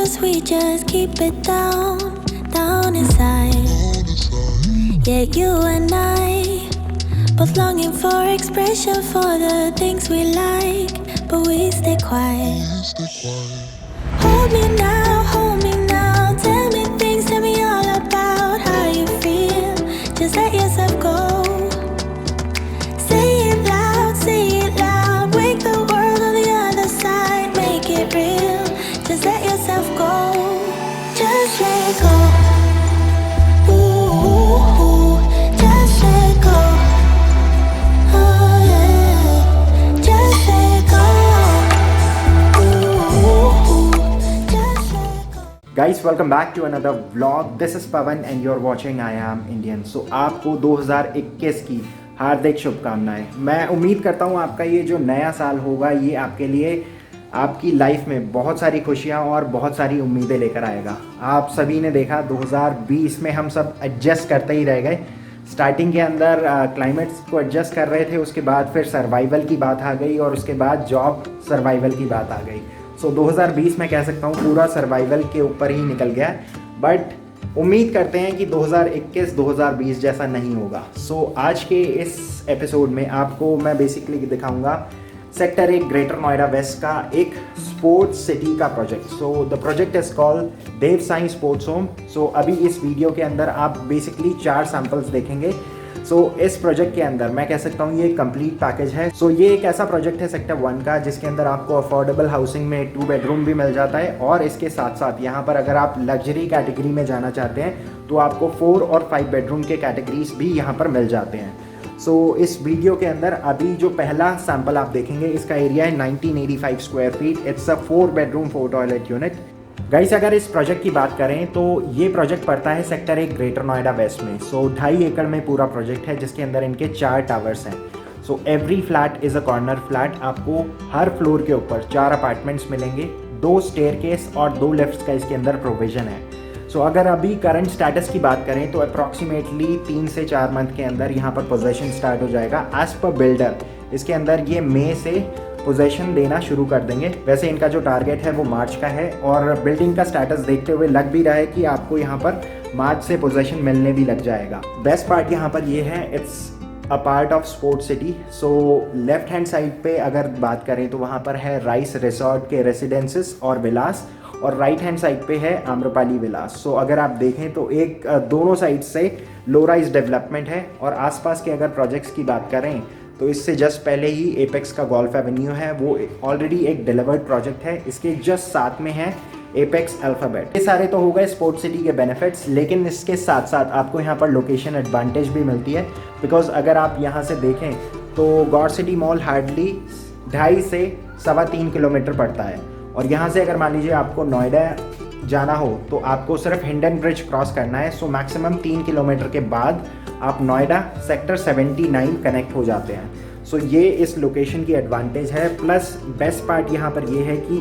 close, we just keep it down, down inside. Yeah, you and I, both longing for expression for the things we like, but we stay quiet. Hold me now, tell me things, tell me all about how you feel. Just let yourself go. Say it loud, wake the world on the other side, make it real. Just let yourself go, just let go. Ooh, just let go. Oh yeah, just let go. Ooh, just let go. Guys, welcome back to another vlog. This is Pawan and you're watching I Am Indian. So आपको 2021 की हार्दिक शुभकामनाएं। मैं उम्मीद करता हूँ आपका ये जो नया साल होगा ये आपके लिए आपकी लाइफ में बहुत सारी खुशियाँ और बहुत सारी उम्मीदें लेकर आएगा। आप सभी ने देखा 2020 में हम सब एडजस्ट करते ही रह गए। स्टार्टिंग के अंदर क्लाइमेट्स को एडजस्ट कर रहे थे, उसके बाद फिर सर्वाइवल की बात आ गई और उसके बाद जॉब सर्वाइवल की बात आ गई। सो 2020 में कह सकता हूँ पूरा सर्वाइवल के ऊपर ही निकल गया, बट उम्मीद करते हैं कि 2021 2020 जैसा नहीं होगा। सो आज के इस एपिसोड में आपको मैं बेसिकली दिखाऊंगा सेक्टर 1 ग्रेटर नोएडा वेस्ट का एक स्पोर्ट्स सिटी का project. So the project is called Dev Sai sports home. So अभी इस वीडियो के अंदर आप बेसिकली 4 सैम्पल्स देखेंगे। सो इस प्रोजेक्ट के अंदर मैं कह सकता हूँ ये कंप्लीट पैकेज है। सो ये एक ऐसा प्रोजेक्ट है सेक्टर 1 का जिसके अंदर आपको अफोर्डेबल हाउसिंग में 2 बेडरूम भी मिल जाता है और इसके साथ साथ यहाँ पर अगर आप लग्जरी कैटेगरी में जाना चाहते हैं तो आपको 4 और 5 बेडरूम के कैटेगरीज भी यहाँ पर मिल जाते हैं। सो इस वीडियो के अंदर अभी जो पहला सैम्पल आप देखेंगे इसका एरिया है 1985 square feet. It's a 4 bedroom 4 toilet unit. Guys, अगर इस प्रोजेक्ट की बात करें तो ये प्रोजेक्ट पड़ता है सेक्टर 1 ग्रेटर नोएडा वेस्ट में। सो 2.5 एकड़ में पूरा प्रोजेक्ट है जिसके अंदर इनके 4 टावर्स हैं। So every flat is a corner flat. आपको हर फ्लोर के ऊपर 4 अपार्टमेंट्स मिलेंगे, 2 स्टेयरकेस और 2 लिफ्ट्स का इसके अंदर प्रोविजन है। सो अगर अभी करंट स्टेटस की बात करें तो अप्रॉक्सीमेटली 3 से 4 मंथ के अंदर यहाँ पर पोजेशन स्टार्ट हो जाएगा। एज पर बिल्डर इसके अंदर ये मई से पोजेशन देना शुरू कर देंगे। वैसे इनका जो टारगेट है वो मार्च का है और बिल्डिंग का स्टेटस देखते हुए लग भी रहा है कि आपको यहाँ पर मार्च से पोजेशन मिलने भी लग जाएगा। बेस्ट पार्ट यहाँ पर ये है, it's a part of sports city. So left hand side पे अगर बात करें तो वहाँ पर है राइस रिसोर्ट के रेसिडेंसेस और विलास और राइट हैंड साइड पे है आम्रपाली विलास। सो अगर आप देखें तो एक दोनों साइड से लो राइज डेवलपमेंट है और आसपास के अगर प्रोजेक्ट्स की बात करें तो इससे जस्ट पहले ही एपेक्स का गोल्फ एवेन्यू है, वो ऑलरेडी एक डिलीवर्ड प्रोजेक्ट है। इसके जस्ट साथ में है एपेक्स अल्फ़ाबेट। ये सारे तो हो गए स्पोर्ट्स सिटी के बेनिफिट्स, लेकिन इसके साथ साथ आपको यहाँ पर लोकेशन एडवांटेज भी मिलती है। बिकॉज अगर आप यहाँ से देखें तो गॉड सिटी मॉल हार्डली 2.5 से 3.25 किलोमीटर पड़ता है और यहाँ से अगर मान लीजिए आपको नोएडा जाना हो तो आपको सिर्फ हिंडन ब्रिज क्रॉस करना है। सो मैक्सिमम 3 किलोमीटर के बाद आप नोएडा सेक्टर 79 कनेक्ट हो जाते हैं। सो ये इस लोकेशन की एडवांटेज है। प्लस बेस्ट पार्ट यहाँ पर ये है कि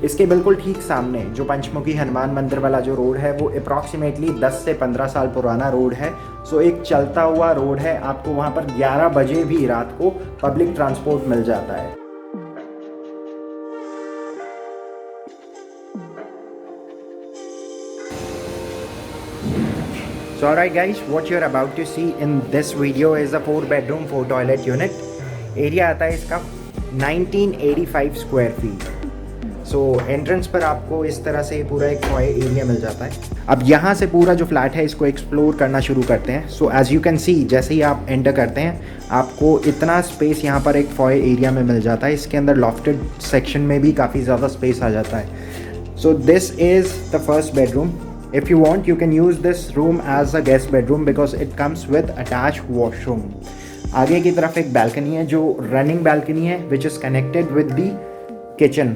इसके बिल्कुल ठीक सामने जो पंचमुखी हनुमान मंदिर वाला जो रोड है वो अप्रॉक्सीमेटली 10 से 15 साल पुराना रोड है। सो एक चलता हुआ रोड है। आपको वहाँ पर 11 बजे भी रात को पब्लिक ट्रांसपोर्ट मिल जाता है। So alright guys, what you're about to see in this video is a 4 bedroom 4 toilet unit. Area आता है इसका 1985 स्क्वायर फीट। सो एंट्रेंस पर आपको इस तरह से पूरा एक फॉय एरिया मिल जाता है। अब यहाँ से पूरा जो फ्लैट है इसको एक्सप्लोर करना शुरू करते हैं। So as you can see, जैसे ही आप एंटर करते हैं आपको इतना स्पेस यहाँ पर एक फॉय एरिया में मिल जाता है। इसके अंदर लॉफ्टेड सेक्शन में भी काफ़ी ज़्यादा स्पेस आ जाता है। So this is the first bedroom. If you want, you can use this room as a guest bedroom because it comes with attached washroom. आगे की तरफ एक balcony है जो running balcony है which is connected with the kitchen.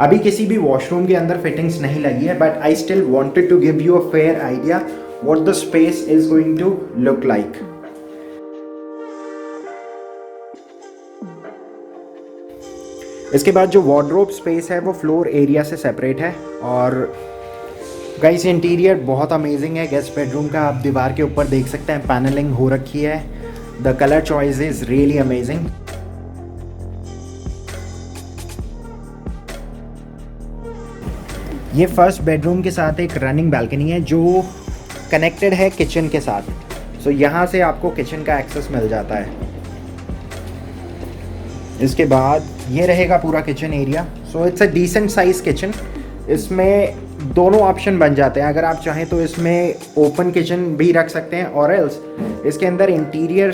अभी किसी भी washroom के अंदर fittings नहीं लगी है, but I still wanted to give you a fair idea what the space is going to look like. इसके बाद जो wardrobe space है वो floor area से separate है और गाइस इंटीरियर बहुत अमेजिंग है। गेस्ट बेडरूम का आप दीवार के ऊपर देख सकते हैं पैनलिंग हो रखी है। The colour choice is really amazing. ये फर्स्ट बेडरूम के साथ एक रनिंग बालकनी है जो कनेक्टेड है किचन के साथ। सो यहाँ से आपको किचन का एक्सेस मिल जाता है। इसके बाद ये रहेगा पूरा kitchen area. So it's a decent size kitchen. इसमें दोनों ऑप्शन बन जाते हैं। अगर आप चाहें तो इसमें ओपन किचन भी रख सकते हैं, और एल्स इसके अंदर इंटीरियर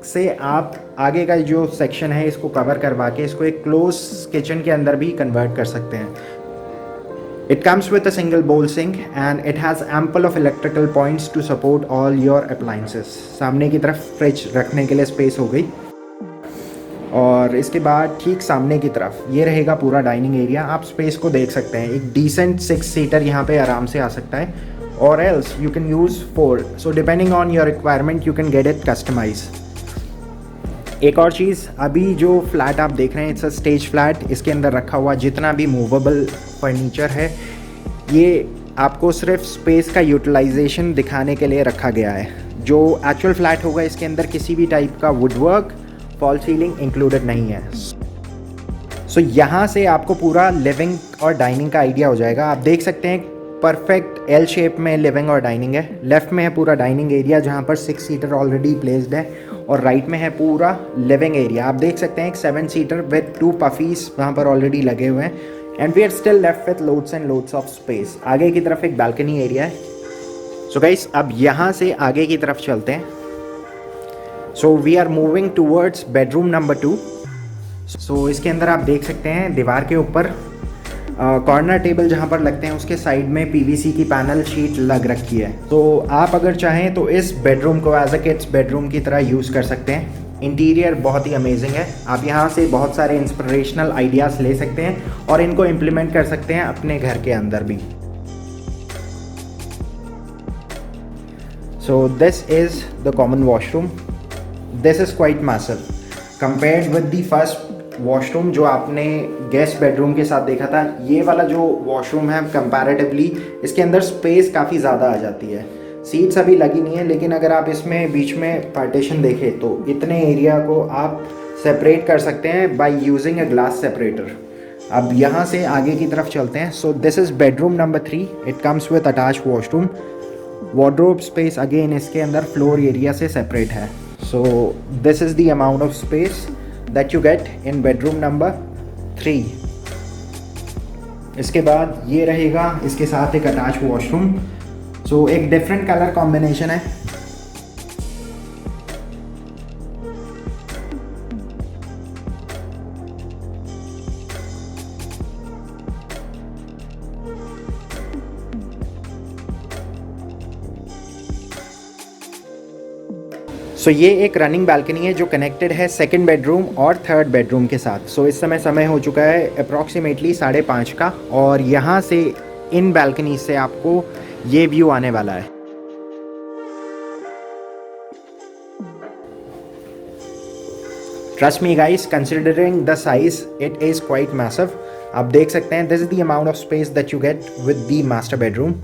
से आप आगे का जो सेक्शन है इसको कवर करवा के इसको एक क्लोज किचन के अंदर भी कन्वर्ट कर सकते हैं। It comes with a single bowl sink and it has ample of electrical points to support all your appliances. सामने की तरफ फ्रिज रखने के लिए स्पेस हो गई, और इसके बाद ठीक सामने की तरफ ये रहेगा पूरा डाइनिंग एरिया। आप स्पेस को देख सकते हैं, एक डिसेंट 6 सीटर यहाँ पे आराम से आ सकता है, और else you can use 4। So depending on your requirement you can get it customise. एक और चीज़, अभी जो फ्लैट आप देख रहे हैं इट्स अ स्टेज फ्लैट। इसके अंदर रखा हुआ जितना भी मूवेबल फर्नीचर है ये आपको सिर्फ स्पेस का यूटिलाइजेशन दिखाने के लिए रखा गया है। जो एक्चुअल फ्लैट होगा इसके अंदर किसी भी टाइप का वुडवर्क, फॉल सीलिंग इंक्लूडेड नहीं है। सो यहाँ से आपको पूरा लिविंग और डाइनिंग का आइडिया हो जाएगा। आप देख सकते हैं परफेक्ट एल शेप में लिविंग और डाइनिंग है। लेफ्ट में है पूरा डाइनिंग एरिया जहाँ पर 6 सीटर ऑलरेडी प्लेस्ड है, और राइट में है पूरा लिविंग एरिया। आप देख सकते हैं एक 7 सीटर विद 2 पफीज वहाँ पर ऑलरेडी लगे हुए हैं, and we are still left with loads and loads of space. आगे की तरफ एक बालकनी एरिया है। सो गाइस अब यहाँ से आगे की तरफ चलते हैं। So we are moving towards bedroom number 2। सो इसके अंदर आप देख सकते हैं दीवार के ऊपर कॉर्नर टेबल जहाँ पर लगते हैं उसके साइड में पीवीसी की पैनल शीट लग रखी है। तो आप अगर चाहें तो इस बेडरूम को एज अ किड्स बेडरूम की तरह यूज़ कर सकते हैं। इंटीरियर बहुत ही अमेजिंग है। आप यहाँ से बहुत सारे इंस्पिरेशनल आइडियाज़ ले सकते हैं और इनको इम्प्लीमेंट कर सकते हैं अपने घर के अंदर भी। सो this is the common washroom. This is quite massive compared with the first washroom जो आपने गेस्ट बेडरूम के साथ देखा था। ये वाला जो वॉशरूम है कंपैरेटिवली इसके अंदर स्पेस काफ़ी ज़्यादा आ जाती है। सीट्स अभी लगी नहीं है, लेकिन अगर आप इसमें बीच में पार्टीशन देखें तो इतने एरिया को आप सेपरेट कर सकते हैं by using a glass separator. अब यहाँ से आगे की तरफ चलते हैं। सो this is bedroom number 3। It comes with attach washroom. Wardrobe space again इसके अंदर फ्लोर एरिया से सेपरेट है। So this is the amount of space that you get in bedroom number 3। इसके बाद ये रहेगा इसके साथ एक अटैच वॉशरूम। सो एक डिफरेंट कलर कॉम्बिनेशन है। सो ये एक रनिंग बालकनी है जो कनेक्टेड है सेकंड बेडरूम और थर्ड बेडरूम के साथ। सो इस समय हो चुका है अप्रॉक्सीमेटली 5:30 का, और यहाँ से इन बालकनी से आपको ये व्यू आने वाला है। Trust me guys, considering the size it is quite massive. आप देख सकते हैं this is the amount of space that you get with the master bedroom.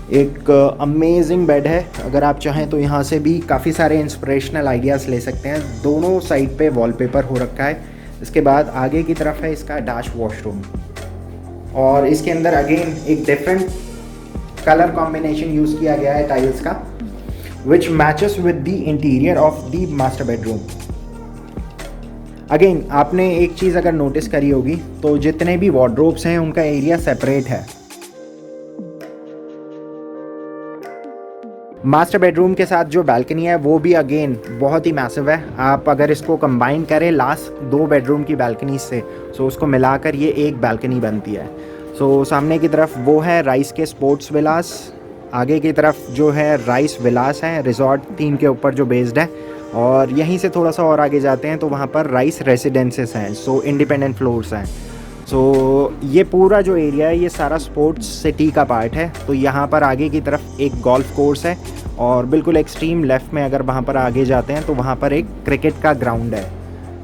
एक अमेजिंग बेड है। अगर आप चाहें तो यहाँ से भी काफ़ी सारे इंस्पिरेशनल आइडियाज़ ले सकते हैं। दोनों साइड पे वॉलपेपर हो रखा है। इसके बाद आगे की तरफ है इसका अटैच वॉशरूम, और इसके अंदर अगेन एक डिफरेंट कलर कॉम्बिनेशन यूज़ किया गया है टाइल्स का, which matches with the interior of the master bedroom. Again आपने एक चीज़ अगर नोटिस करी होगी तो जितने भी वार्डरोब्स हैं उनका एरिया सेपरेट है। मास्टर बेडरूम के साथ जो बालकनी है वो भी अगेन बहुत ही मैसिव है। आप अगर इसको कंबाइन करें लास्ट 2 बेडरूम की बालकनी से, सो उसको मिलाकर ये एक बालकनी बनती है। सो सामने की तरफ वो है राइस के स्पोर्ट्स विलास, आगे की तरफ जो है राइस विलास है रिजॉर्ट थीम के ऊपर जो बेस्ड है, और यहीं से थोड़ा सा और आगे जाते हैं तो वहाँ पर राइस रेसिडेंसेस हैं। सो इंडिपेंडेंट फ्लोर्स हैं। सो ये पूरा जो एरिया है ये सारा स्पोर्ट्स सिटी का पार्ट है। तो यहाँ पर आगे की तरफ एक गोल्फ कोर्स है, और बिल्कुल एक्सट्रीम लेफ़्ट में अगर वहाँ पर आगे जाते हैं तो वहाँ पर एक क्रिकेट का ग्राउंड है।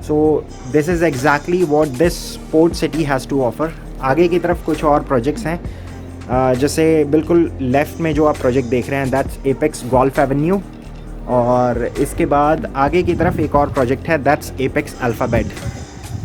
So this is exactly what this sports city has to offer. आगे की तरफ कुछ और प्रोजेक्ट्स हैं, जैसे बिल्कुल लेफ़्ट में जो आप प्रोजेक्ट देख रहे हैं दैट्स एपेक्स गोल्फ एवेन्यू, और इसके बाद आगे की तरफ एक और प्रोजेक्ट है दैट्स एपेक्स अल्फ़ाबेट।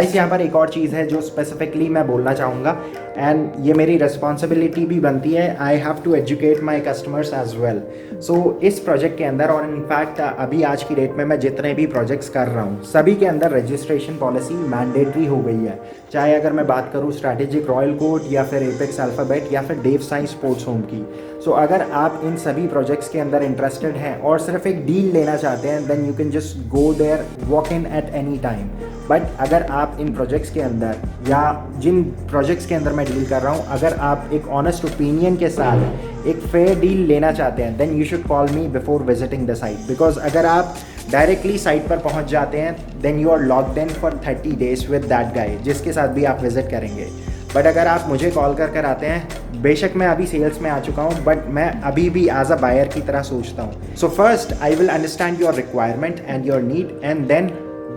इस यहाँ पर एक और चीज़ है जो स्पेसिफिकली मैं बोलना चाहूँगा। एंड ये मेरी रिस्पॉन्सिबिलिटी भी बनती है, I have to educate my customers as well. So इस प्रोजेक्ट के अंदर और इनफैक्ट अभी आज की डेट में मैं जितने भी प्रोजेक्ट्स कर रहा हूँ सभी के अंदर रजिस्ट्रेशन पॉलिसी मैंडेटरी हो गई है। चाहे अगर मैं बात करूँ स्ट्रैटेजिक रॉयल कोड या फिर एपेक्स अल्फ़ाबेट या फिर देव साई स्पोर्ट्स होम की। सो अगर आप इन सभी प्रोजेक्ट्स के अंदर इंटरेस्टेड हैं और सिर्फ एक डील लेना चाहते हैं, then you can just go there, walk in at any time. But अगर आप इन प्रोजेक्ट्स के अंदर या जिन प्रोजेक्ट्स के अंदर मैं डील कर रहा हूँ, अगर आप एक ऑनेस्ट ओपिनियन के साथ एक फेयर डील लेना चाहते हैं, then you should call me before visiting the site. Because अगर आप डायरेक्टली साइट पर पहुँच जाते हैं, then you are locked in for 30 days with that guy जिसके साथ भी आप विजिट करेंगे। बट अगर आप मुझे कॉल कर आते हैं, बेशक मैं अभी सेल्स में आ चुका हूँ, बट मैं अभी भी एज अ बायर की तरह सोचता हूँ। So first I will understand your requirement and your need, and then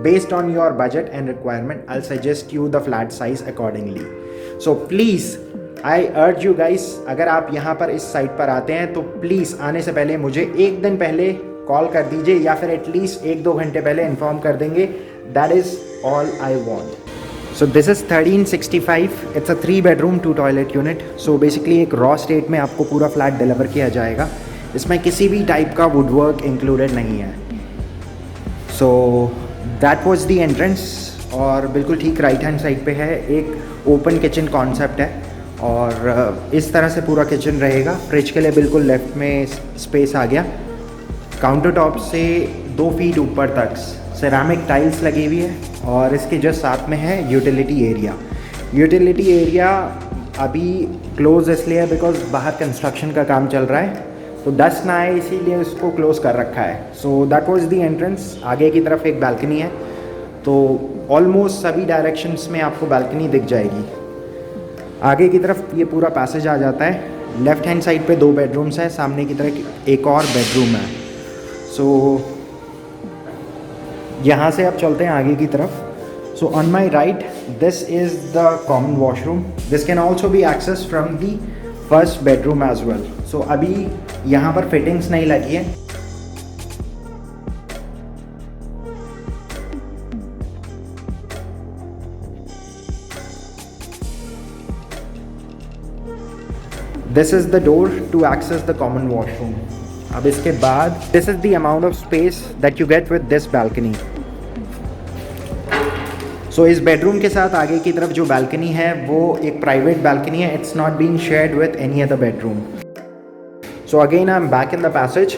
based on your budget and requirement, I'll suggest you the flat size accordingly. So please, I urge you guys, अगर आप यहाँ पर इस site पर आते हैं तो please आने से पहले मुझे एक दिन पहले कॉल कर दीजिए या फिर एटलीस्ट 1-2 घंटे पहले इन्फॉर्म कर देंगे। That is all I want. So this is 1365. It's a 3 bedroom 2 toilet unit. So basically एक रॉ स्टेट में आपको पूरा फ्लैट डिलीवर किया जाएगा। इसमें किसी भी टाइप का वुड वर्क इंक्लूडेड नहीं है। So that was the entrance, और बिल्कुल ठीक राइट हैंड साइड पे है एक ओपन किचन कॉन्सेप्ट है, और इस तरह से पूरा किचन रहेगा। फ्रिज के लिए बिल्कुल लेफ्ट में स्पेस आ गया। काउंटर टॉप से 2 फीट ऊपर तक सेरामिक टाइल्स लगी हुई है, और इसके जस्ट साथ में है यूटिलिटी एरिया। यूटिलिटी एरिया अभी क्लोज इसलिए है बिकॉज बाहर कंस्ट्रक्शन का काम चल रहा है, तो डस्ट ना आए इसीलिए उसको क्लोज कर रखा है। So that was the entrance. आगे की तरफ एक बालकनी है, तो ऑलमोस्ट सभी डायरेक्शंस में आपको बालकनी दिख जाएगी। आगे की तरफ ये पूरा पैसेज आ जाता है। लेफ्ट हैंड साइड पे 2 बेडरूम्स हैं, सामने की तरफ एक और बेडरूम है। सो यहाँ से अब चलते हैं आगे की तरफ। So on my right this is the common washroom. This can also be access from the first bedroom as well. So अभी यहाँ पर फिटिंग्स नहीं लगी है। This is the door to access the common washroom. अब इसके बाद this is the amount of space that you get with this balcony. So इस बेडरूम के साथ आगे की तरफ जो बालकनी है वो एक प्राइवेट बालकनी है। It's not being shared with any other bedroom. So again I am back in the passage.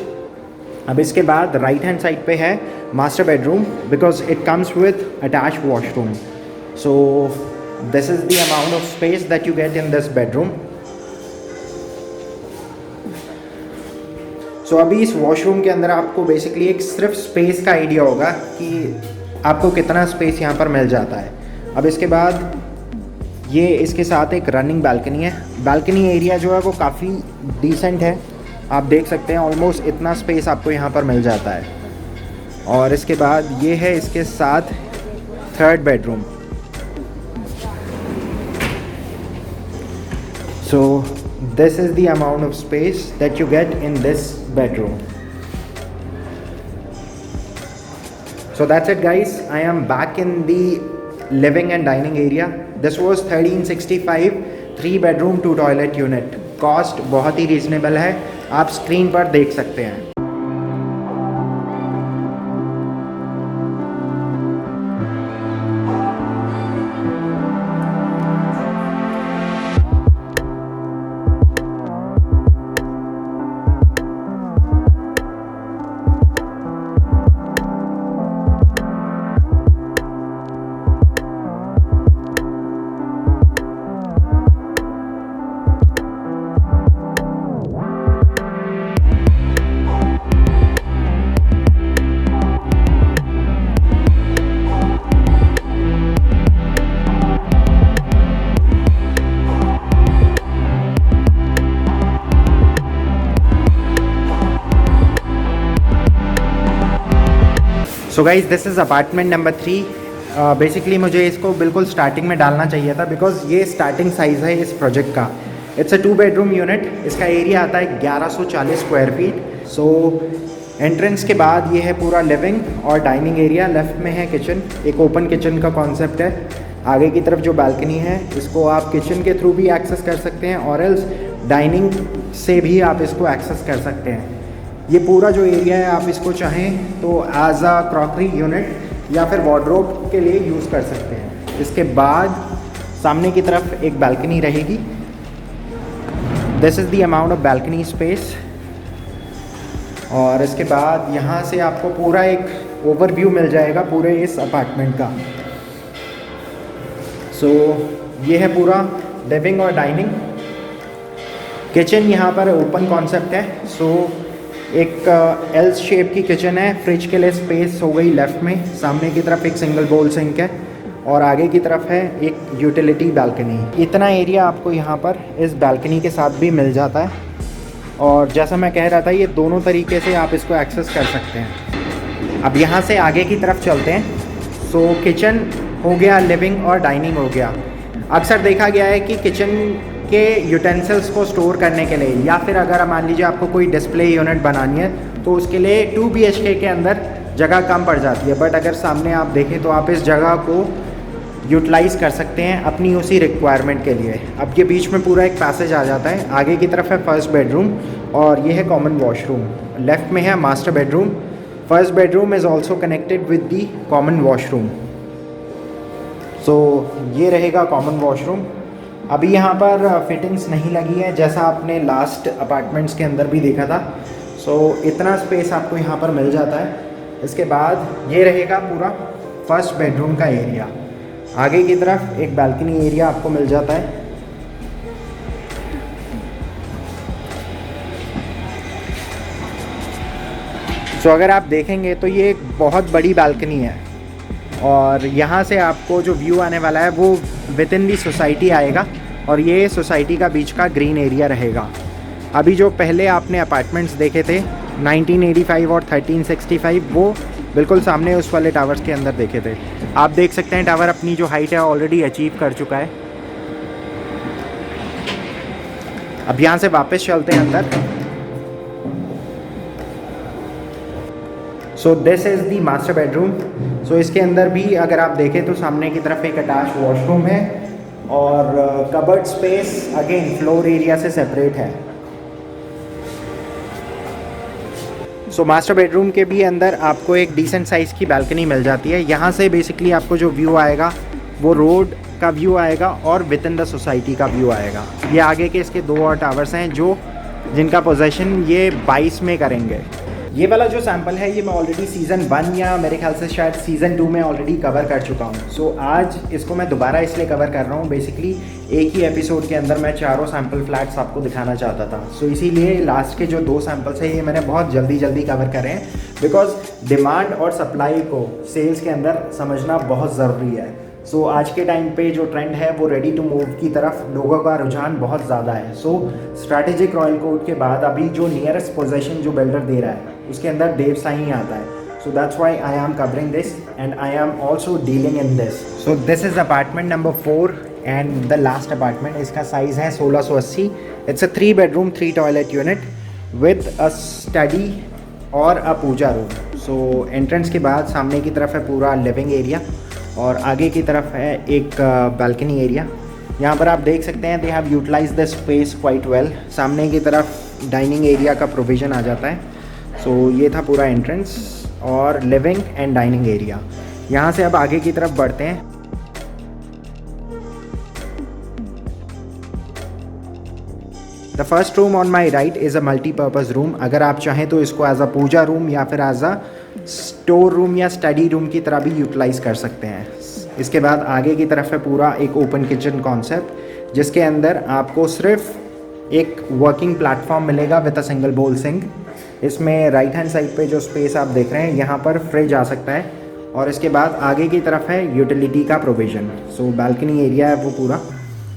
अब इसके बाद राइट हैंड साइड पे है master bedroom because it comes with attach washroom. So this is the amount of space that you get in this bedroom. So अभी इस washroom के अंदर आपको बेसिकली एक सिर्फ स्पेस का आइडिया होगा कि आपको कितना स्पेस यहाँ पर मिल जाता है। अब इसके बाद ये इसके साथ एक रनिंग बालकनी है। बालकनी एरिया जो है वो काफ़ी डिसेंट है, आप देख सकते हैं ऑलमोस्ट इतना स्पेस आपको यहाँ पर मिल जाता है। और इसके बाद ये है इसके साथ 3rd bedroom. So this is the amount of space that you get in this bedroom. So that's it guys, I am back in the living and dining area. This was 1365 3 bedroom 2 toilet unit. Cost बहुत ही reasonable है, आप screen पर देख सकते हैं। So guys this is apartment number 3। Basically मुझे इसको बिल्कुल स्टार्टिंग में डालना चाहिए था बिकॉज ये स्टार्टिंग साइज़ है इस प्रोजेक्ट का। It's a 2 bedroom unit. इसका एरिया आता है 1140 स्क्वायर फीट। सो एंट्रेंस के बाद ये है पूरा लिविंग और डाइनिंग एरिया। लेफ्ट में है किचन, एक ओपन किचन का कॉन्सेप्ट है। आगे की तरफ जो बालकनी है इसको आप किचन के थ्रू भी एक्सेस कर सकते हैं और एल्स डाइनिंग से भी आप इसको एक्सेस कर सकते हैं। ये पूरा जो एरिया है आप इसको चाहें तो एज अ क्रॉकरी यूनिट या फिर वार्डरोब के लिए यूज़ कर सकते हैं। इसके बाद सामने की तरफ एक बालकनी रहेगी। This is the amount of balcony space. और इसके बाद यहाँ से आपको पूरा एक ओवरव्यू मिल जाएगा पूरे इस अपार्टमेंट का। सो ये है पूरा लिविंग और डाइनिंग। किचन यहाँ पर ओपन कॉन्सेप्ट है। सो एक एल शेप की किचन है। फ्रिज के लिए स्पेस हो गई लेफ़्ट में। सामने की तरफ एक सिंगल बोल सिंक है और आगे की तरफ है एक यूटिलिटी बालकनी। इतना एरिया आपको यहाँ पर इस बालकनी के साथ भी मिल जाता है। और जैसा मैं कह रहा था ये दोनों तरीके से आप इसको एक्सेस कर सकते हैं। अब यहाँ से आगे की तरफ चलते हैं। सो किचन हो गया, लिविंग और डाइनिंग हो गया। अक्सर देखा गया है कि किचन के यूटेंसिल्स को स्टोर करने के लिए या फिर अगर मान लीजिए आपको कोई डिस्प्ले यूनिट बनानी है तो उसके लिए 2 BHK के अंदर जगह कम पड़ जाती है। बट अगर सामने आप देखें तो आप इस जगह को यूटिलाइज़ कर सकते हैं अपनी उसी रिक्वायरमेंट के लिए। अब ये बीच में पूरा एक पैसेज आ जाता है। आगे की तरफ है फर्स्ट बेडरूम और ये है कॉमन वॉशरूम। लेफ़्ट में है master bedroom. First bedroom is also connected with the common washroom. So ये रहेगा कॉमन वॉशरूम। अभी यहाँ पर फिटिंग्स नहीं लगी है जैसा आपने लास्ट अपार्टमेंट्स के अंदर भी देखा था। सो इतना स्पेस आपको यहाँ पर मिल जाता है। इसके बाद ये रहेगा पूरा फर्स्ट बेडरूम का एरिया। आगे की तरफ एक बालकनी एरिया आपको मिल जाता है। सो अगर आप देखेंगे तो ये एक बहुत बड़ी बालकनी है और यहाँ से आपको जो व्यू आने वाला है वो विद इन दी सोसाइटी आएगा और ये सोसाइटी का बीच का ग्रीन एरिया रहेगा। अभी जो पहले आपने अपार्टमेंट्स देखे थे 1985 और 1365 वो बिल्कुल सामने उस वाले टावर्स के अंदर देखे थे। आप देख सकते हैं टावर अपनी जो हाइट है ऑलरेडी अचीव कर चुका है। अब यहाँ से वापस चलते हैं अंदर। So this is the master bedroom. So इसके अंदर भी अगर आप देखें तो सामने की तरफ एक अटैच वॉशरूम है और cupboard space again floor area से सेपरेट है। सो मास्टर बेडरूम के भी अंदर आपको एक डिसेंट साइज़ की बालकनी मिल जाती है। यहाँ से बेसिकली आपको जो व्यू आएगा वो रोड का व्यू आएगा और विद इन द सोसाइटी का व्यू आएगा। ये आगे के इसके 2 और टावर्स हैं जिनका पोजेशन ये 22 में करेंगे। ये वाला जो सैम्पल है ये मैं ऑलरेडी सीज़न 1 या मेरे ख्याल से शायद सीज़न 2 में ऑलरेडी कवर कर चुका हूँ। सो आज इसको मैं दोबारा इसलिए कवर कर रहा हूँ। बेसिकली एक ही एपिसोड के अंदर मैं 4 सैम्पल फ्लैट्स आपको दिखाना चाहता था। सो इसीलिए लास्ट के जो 2 सैम्पल्स हैं ये मैंने बहुत जल्दी कवर करे हैं बिकॉज डिमांड और सप्लाई को सेल्स के अंदर समझना बहुत ज़रूरी है। सो आज के टाइम पे जो ट्रेंड है वो रेडी टू मूव की तरफ लोगों का रुझान बहुत ज़्यादा है। सो स्ट्रैटेजिक रॉयल कोड के बाद अभी जो नियरेस्ट पोजीशन जो बिल्डर दे रहा है उसके अंदर देव साई आता है। So that's why I am covering this and I am also dealing in this. So this is apartment number 4 and the last apartment. इसका साइज़ है 1680। It's a 3 bedroom 3 toilet unit with a study और अ पूजा room. सो entrance के बाद सामने की तरफ है पूरा लिविंग एरिया और आगे की तरफ है एक बालकनी एरिया। यहाँ पर आप देख सकते हैं they have utilise the space quite well. सामने की तरफ डाइनिंग एरिया का प्रोविज़न आ जाता है। सो ये था पूरा एंट्रेंस और लिविंग एंड डाइनिंग एरिया। यहाँ से अब आगे की तरफ बढ़ते हैं। The first room on my right is a multipurpose room. अगर आप चाहें तो इसको एज अ पूजा रूम या फिर एज अ स्टोर रूम या स्टडी रूम की तरह भी यूटिलाइज़ कर सकते हैं। इसके बाद आगे की तरफ है पूरा एक ओपन किचन कॉन्सेप्ट जिसके अंदर आपको सिर्फ एक वर्किंग प्लेटफॉर्म मिलेगा विद अ सिंगल बोल सिंक। इसमें राइट हैंड साइड पे जो स्पेस आप देख रहे हैं यहाँ पर फ्रिज आ सकता है और इसके बाद आगे की तरफ है यूटिलिटी का प्रोविज़न। सो बालकनी एरिया है वो पूरा।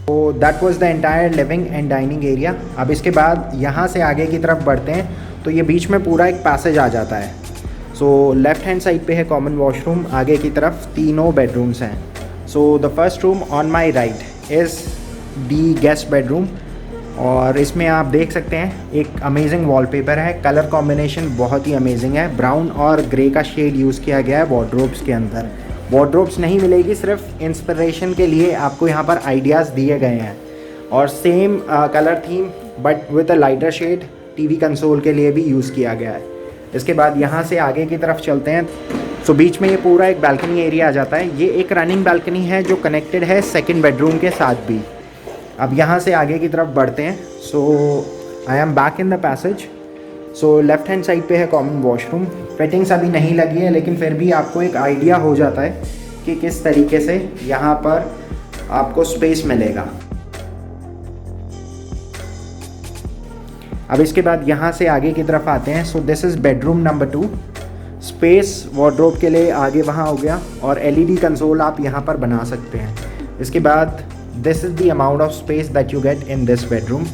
तो that was the entire living and dining area. अब इसके बाद यहाँ से आगे की तरफ बढ़ते हैं तो ये बीच में पूरा एक पैसेज आ जाता है। सो लेफ़्ट हैंड साइड पे है कॉमन वॉशरूम। आगे की तरफ तीनों बेडरूम्स हैं। So the first room on my right is the guest bedroom और इसमें आप देख सकते हैं एक अमेजिंग वॉलपेपर है। कलर कॉम्बिनेशन बहुत ही अमेजिंग है। ब्राउन और ग्रे का शेड यूज़ किया गया है वार्डरोब्स के अंदर। वार्डरोब्स नहीं मिलेगी, सिर्फ इंस्पिरेशन के लिए आपको यहाँ पर आइडियाज़ दिए गए हैं। और same colour theme but with a lighter shade TV console के लिए भी यूज़ किया गया है। इसके बाद यहाँ से आगे की तरफ चलते हैं। सो बीच में ये पूरा एक बालकनी एरिया आ जाता है। ये एक रनिंग बालकनी है जो कनेक्टेड है सेकंड बेडरूम के साथ भी। अब यहाँ से आगे की तरफ बढ़ते हैं। So I am back in the passage. So left hand side पे है कॉमन वॉशरूम। फिटिंग्स अभी नहीं लगी है, लेकिन फिर भी आपको एक आइडिया हो जाता है कि किस तरीके से यहाँ पर आपको स्पेस मिलेगा। अब इसके बाद यहाँ से आगे की तरफ आते हैं। सो this is bedroom number 2। Space wardrobe के लिए आगे वहाँ हो गया, और एलईडी कंसोल आप यहाँ पर बना सकते हैं। इसके बाद this is the amount of space that you get in this bedroom.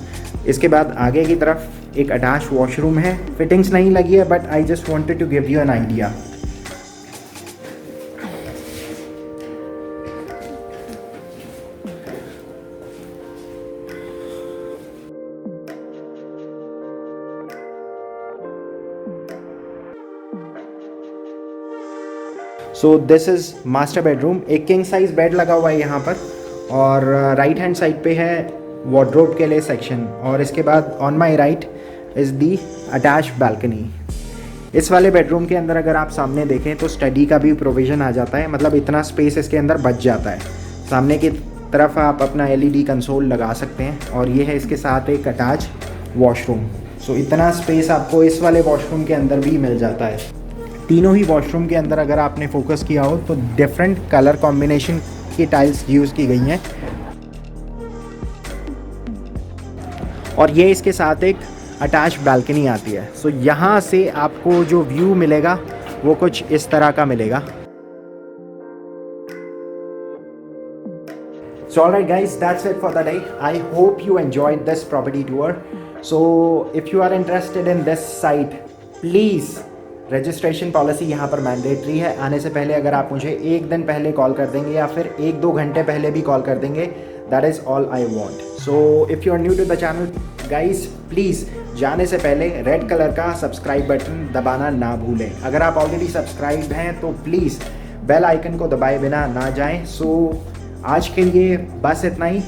इसके बाद आगे की तरफ एक अटैच वॉशरूम है। फिटिंग्स नहीं लगी है, but I just wanted to give you an idea. So this is master bedroom. एक किंग साइज़ बेड लगा हुआ है यहाँ पर, और राइट हैंड साइड पे है वार्डरोब के लिए सेक्शन। और इसके बाद on my right is the attach balcony. इस वाले बेडरूम के अंदर अगर आप सामने देखें तो स्टडी का भी प्रोविज़न आ जाता है, मतलब इतना स्पेस इसके अंदर बच जाता है। सामने की तरफ आप अपना एलईडी कंसोल लगा सकते हैं, और ये है इसके साथ एक अटैच वॉशरूम। सो इतना स्पेस आपको इस वाले वॉशरूम के अंदर भी मिल जाता है। तीनों ही वॉशरूम के अंदर अगर आपने फोकस किया हो तो डिफरेंट कलर कॉम्बिनेशन की टाइल्स यूज़ की गई हैं, और ये इसके साथ एक अटैच बालकनी आती है। सो यहाँ से आपको जो व्यू मिलेगा वो कुछ इस तरह का मिलेगा। So alright guys, that's it for the day. I hope you enjoyed this property tour. So if you are interested in this site, please registration policy यहाँ पर मैंडेटरी है। आने से पहले अगर आप मुझे एक दिन पहले कॉल कर देंगे या फिर 1-2 घंटे पहले भी कॉल कर देंगे, that is all I want. So if you are new to the channel guys, please जाने से पहले रेड कलर का सब्सक्राइब बटन दबाना ना भूलें। अगर आप ऑलरेडी सब्सक्राइब हैं तो प्लीज़ बेल आइकन को दबाए बिना ना जाएं। सो आज के लिए बस इतना ही।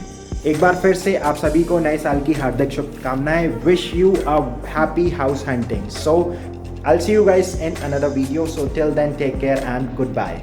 एक बार फिर से आप सभी को नए साल की हार्दिक शुभकामनाएं। Wish you a happy house hunting. So I'll see you guys in another video. So till then, take care and goodbye.